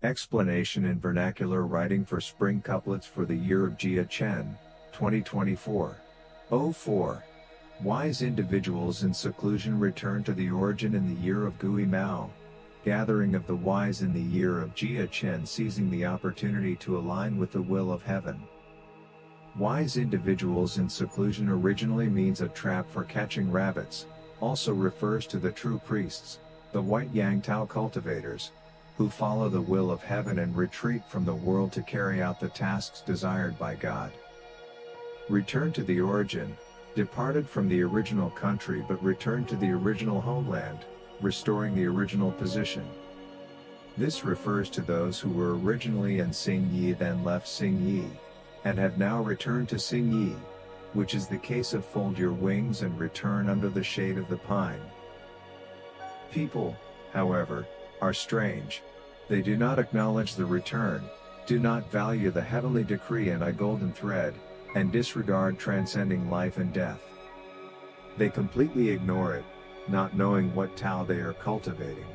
Explanation in vernacular writing for spring couplets for the Year of Jia Chen, 2024. 04. Wise individuals in seclusion return to the origin in the year of Gui Mao. Gathering of the wise in the year of Jia Chen, seizing the opportunity to align with the will of heaven. Wise individuals in seclusion originally means a trap for catching rabbits, also refers to the true priests, the white yang Tao cultivators, who follow the will of heaven and retreat from the world to carry out the tasks desired by God. Return to the origin, departed from the original country but returned to the original homeland, restoring the original position. This refers to those who were originally in Xing Yi then left Xing Yi, and have now returned to Xing Yi, which is the case of fold your wings and return under the shade of the pine. People, however, are strange. They do not acknowledge the return, do not value the heavenly decree and a golden thread, and disregard transcending life and death. They completely ignore it, not knowing what Tao they are cultivating.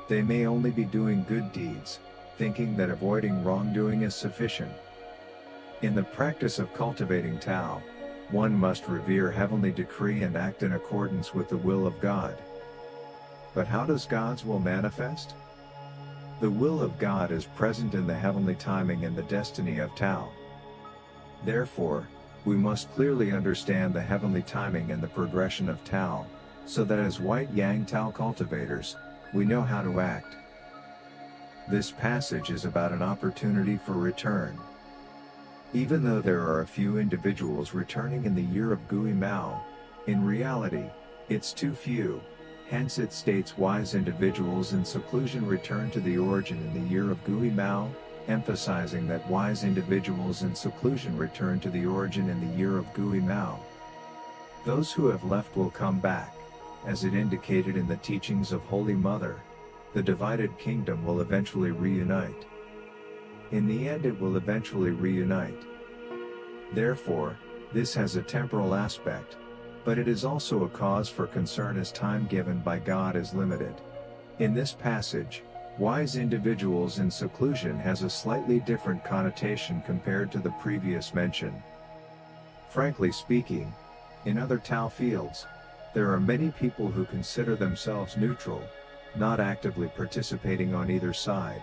They may only be doing good deeds, thinking that avoiding wrongdoing is sufficient. In the practice of cultivating Tao, one must revere heavenly decree and act in accordance with the will of God. But how does God's will manifest? The will of God is present in the heavenly timing and the destiny of Tao. Therefore, we must clearly understand the heavenly timing and the progression of Tao, so that as white yang Tao cultivators, we know how to act. This passage is about an opportunity for return. Even though there are a few individuals returning in the year of Gui Mao, in reality, it's too few. Hence it states wise individuals in seclusion return to the origin in the year of Gui Mao, emphasizing that wise individuals in seclusion return to the origin in the year of Gui Mao. Those who have left will come back, as it indicated in the teachings of Holy Mother. The divided kingdom will eventually reunite. In the end it will eventually reunite. Therefore, this has a temporal aspect, but it is also a cause for concern as time given by God is limited. In this passage, wise individuals in seclusion has a slightly different connotation compared to the previous mention. Frankly speaking, in other Tao fields, there are many people who consider themselves neutral, not actively participating on either side,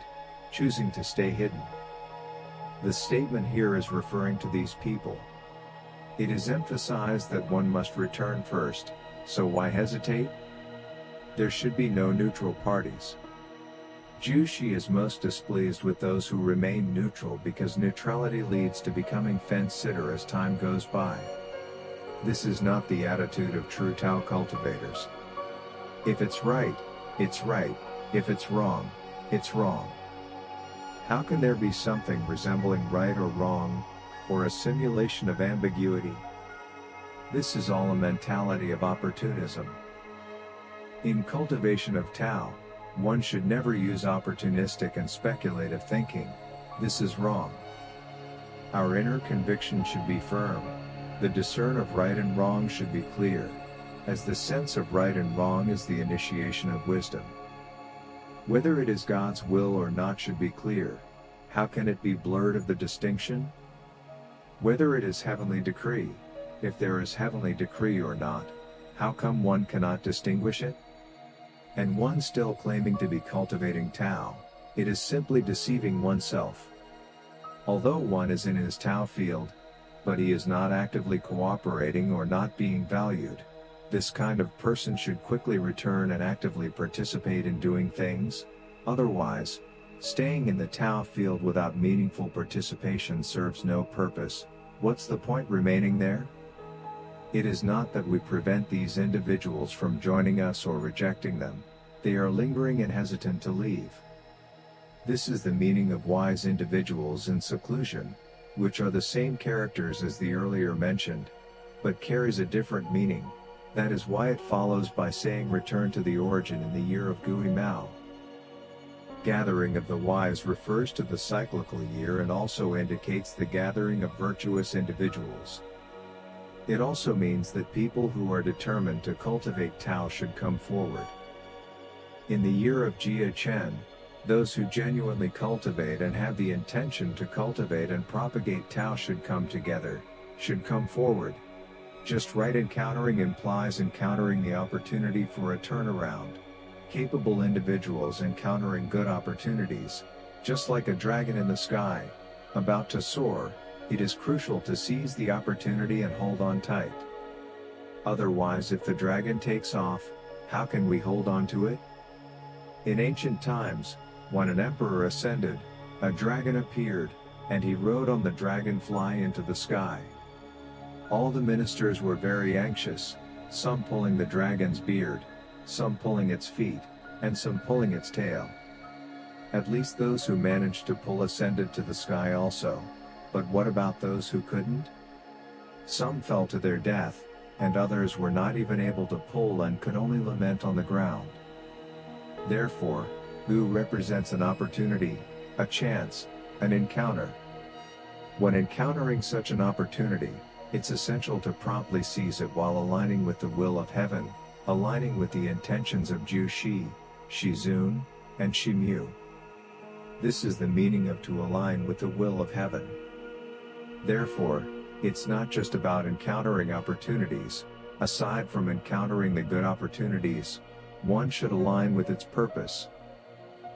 choosing to stay hidden. The statement here is referring to these people. It is emphasized that one must return first, so why hesitate? There should be no neutral parties. Jushi is most displeased with those who remain neutral because neutrality leads to becoming fence-sitter as time goes by. This is not the attitude of true Tao cultivators. If it's right, it's right. If it's wrong, it's wrong. How can there be something resembling right or wrong, or a simulation of ambiguity? This is all a mentality of opportunism. In cultivation of Tao, one should never use opportunistic and speculative thinking. This is wrong. Our inner conviction should be firm. The discern of right and wrong should be clear, as the sense of right and wrong is the initiation of wisdom. Whether it is God's will or not should be clear. How can it be blurred of the distinction? Whether it is heavenly decree, if there is heavenly decree or not, how come one cannot distinguish it? And one still claiming to be cultivating Tao, it is simply deceiving oneself. Although one is in his Tao field, but he is not actively cooperating or not being valued, this kind of person should quickly return and actively participate in doing things. Otherwise, staying in the Tao field without meaningful participation serves no purpose. What's the point remaining there? It is not that we prevent these individuals from joining us or rejecting them. They are lingering and hesitant to leave. This is the meaning of wise individuals in seclusion, which are the same characters as the earlier mentioned, but carries a different meaning. That is why it follows by saying return to the origin in the year of Gui Mao. Gathering of the wise refers to the cyclical year and also indicates the gathering of virtuous individuals. It also means that people who are determined to cultivate Tao should come forward. In the year of Jia Chen, Those who genuinely cultivate and have the intention to cultivate and propagate Tao should come together, should come forward. Just right encountering implies encountering the opportunity for a turnaround. Capable individuals encountering good opportunities, just like a dragon in the sky, about to soar, it is crucial to seize the opportunity and hold on tight. Otherwise, if the dragon takes off, how can we hold on to it? In ancient times, when an emperor ascended, a dragon appeared, and he rode on the dragonfly into the sky. All the ministers were very anxious, some pulling the dragon's beard, some pulling its feet, and some pulling its tail. At least those who managed to pull ascended to the sky also. But what about those who couldn't? Some fell to their death, and others were not even able to pull and could only lament on the ground. Therefore, Gu represents an opportunity, a chance, an encounter. When encountering such an opportunity, it's essential to promptly seize it while aligning with the will of heaven, aligning with the intentions of Ju Shi, Shi Zun, and Shi Mu. This is the meaning of to align with the will of heaven. Therefore, it's not just about encountering opportunities. Aside from encountering the good opportunities, one should align with its purpose.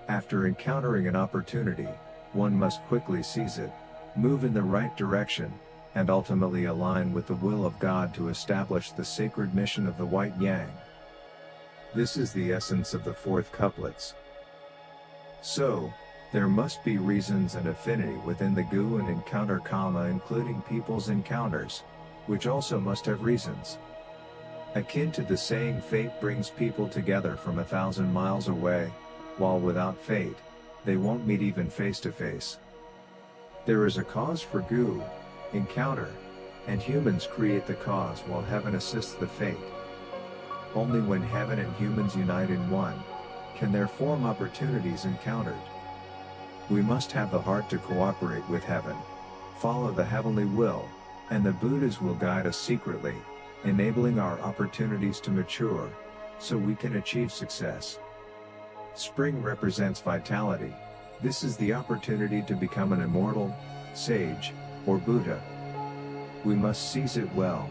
After encountering an opportunity, one must quickly seize it, move in the right direction, and ultimately align with the will of God to establish the sacred mission of the White Yang. This is the essence of the fourth couplets. So, there must be reasons and affinity within the Gu and encounter comma including people's encounters, which also must have reasons. Akin to the saying fate brings people together from 1,000 miles away, while without fate, they won't meet even face to face. There is a cause for Gu, encounter, and humans create the cause while heaven assists the fate. Only when heaven and humans unite in one, can there form opportunities encountered. We must have the heart to cooperate with heaven, follow the heavenly will, and the Buddhas will guide us secretly, enabling our opportunities to mature, so we can achieve success. Spring represents vitality. This is the opportunity to become an immortal, sage, or Buddha. We must seize it well.